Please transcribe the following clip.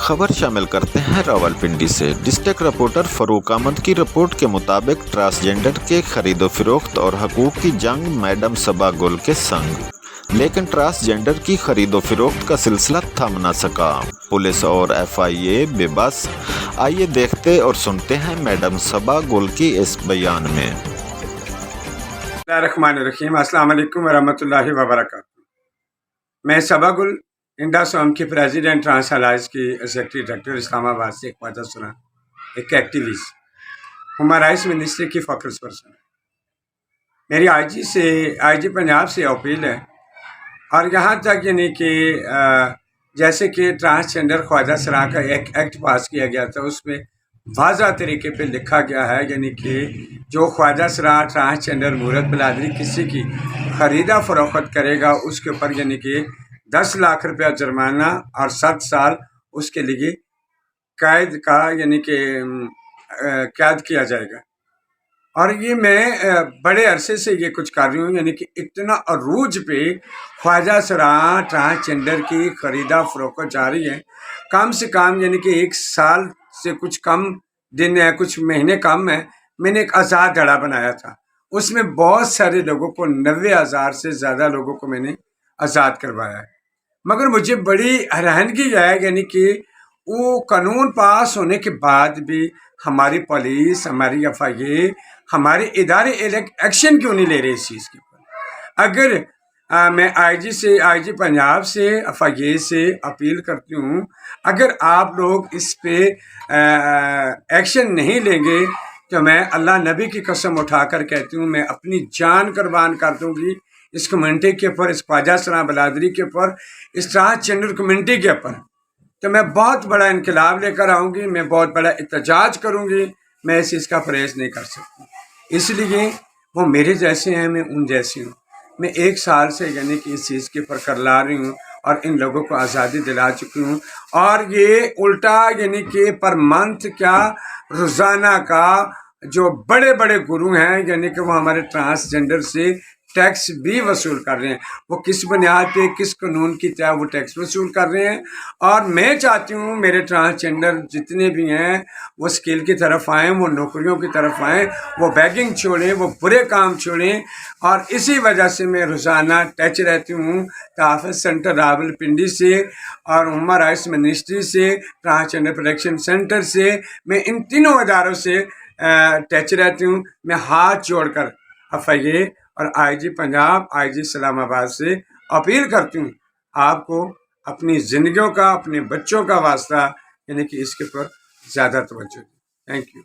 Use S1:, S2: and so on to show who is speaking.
S1: खबर शामिल करते हैं रावलपिंडी से। डिस्ट्रिक्ट रिपोर्टर फरूक अहमद की रिपोर्ट के मुताबिक ट्रांसजेंडर के खरीदो फरोख्त और हकूक की जंग मैडम सबा गुल के संग, लेकिन ट्रांसजेंडर की खरीदो फरोख्त का सिलसिला थम न सका। पुलिस और FIA बेबस। आइए देखते और सुनते हैं मैडम सबा गुल की इस बयान में।
S2: बिस्मिल्लाहिर्रहमानिर्रहीम। अस्सलाम वालेकुम वरहमतुल्लाहि वबरकातुहू। मैं सबा गुल इंडा सोम की प्रेसिडेंट ट्रांस अलायंस की सेक्रेटरी डायरेक्टर इस्लामाबाद से एक वादा सुना, एक एक्टिविस्ट, ह्यूमन राइट्स मिनिस्ट्री की फोकस पर्सन। मेरी IG पंजाब से अपील है और यहाँ तक यानी कि जैसे कि ट्रांसजेंडर ख्वाजा सराह का एक एक्ट पास किया गया था, उसमें वाज़ा तरीके पे लिखा गया है यानी कि जो ख्वाजा सराह ट्रांसजेंडर मूरत बिलादरी किसी की ख़रीदा फरोख्त करेगा उसके ऊपर यानी कि 10 लाख रुपया जुर्माना और 7 साल उसके लिए कैद का यानी कि कैद किया जाएगा। और ये मैं बड़े अरसे से ये कुछ कर रही हूँ, यानी कि इतना अरूज पे ख्वाजा सराह ट्रांसजेंडर की ख़रीदा फरोख्त जारी है। कम से कम यानी कि 1 साल से कुछ कम दिन है, कुछ महीने कम है। मैंने एक आज़ाद धड़ा बनाया था, उसमें बहुत सारे लोगों को 90,000 से ज़्यादा लोगों को मैंने आज़ाद करवाया है। मगर मुझे बड़ी हैरानगी है यानी कि वो कानून पास होने के बाद भी हमारी पुलिस, हमारी FIA, हमारे इदारे एक्शन क्यों नहीं ले रहे इस चीज़ के ऊपर। अगर मैं IG पंजाब से, FIA से अपील करती हूँ, अगर आप लोग इस पे एक्शन नहीं लेंगे तो मैं अल्लाह नबी की कसम उठाकर कहती हूँ, मैं अपनी जान कुर्बान कर दूँगी इस कम्युनिटी के ऊपर, इस ख्वाजा सराह बिरादरी के ऊपर, इस ट्रांसजेंडर कम्युनिटी के ऊपर। तो मैं बहुत बड़ा इनकलाब लेकर आऊँगी, मैं बहुत बड़ा एहतजाज करूँगी। मैं इस चीज़ का परहेज़ नहीं कर सकती, इसलिए वो मेरे जैसे हैं, मैं उन जैसी हूँ। मैं 1 साल से यानी कि इस चीज़ के ऊपर करला रही हूँ और इन लोगों को आज़ादी दिला चुकी हूँ। और ये उल्टा यानी कि पर मंथ क्या, रोज़ाना का जो बड़े बड़े गुरु हैं यानी कि वो हमारे ट्रांसजेंडर से टैक्स भी वसूल कर रहे हैं। वो किस बुनियाद पे, किस कानून की तहत वो टैक्स वसूल कर रहे हैं। और मैं चाहती हूँ मेरे ट्रांसजेंडर जितने भी हैं वो स्किल की तरफ आएँ, वो नौकरियों की तरफ आएँ, वो बैगिंग छोड़ें, वो बुरे काम छोड़ें। और इसी वजह से मैं रोज़ाना टच रहती हूँ तहफ़्फ़ुज़ सेंटर रावलपिंडी से और ह्यूमन राइट्स मिनिस्ट्री से, ट्रांसजेंडर प्रोटेक्शन सेंटर से, मैं इन तीनों इदारों से टच रहती हूँ। मैं हाथ जोड़कर FIA और IG पंजाब, IG इस्लामाबाद से अपील करती हूँ, आपको अपनी ज़िंदगियों का, अपने बच्चों का वास्ता यानी कि इसके ऊपर ज़्यादा तवज्जो दें। Thank you.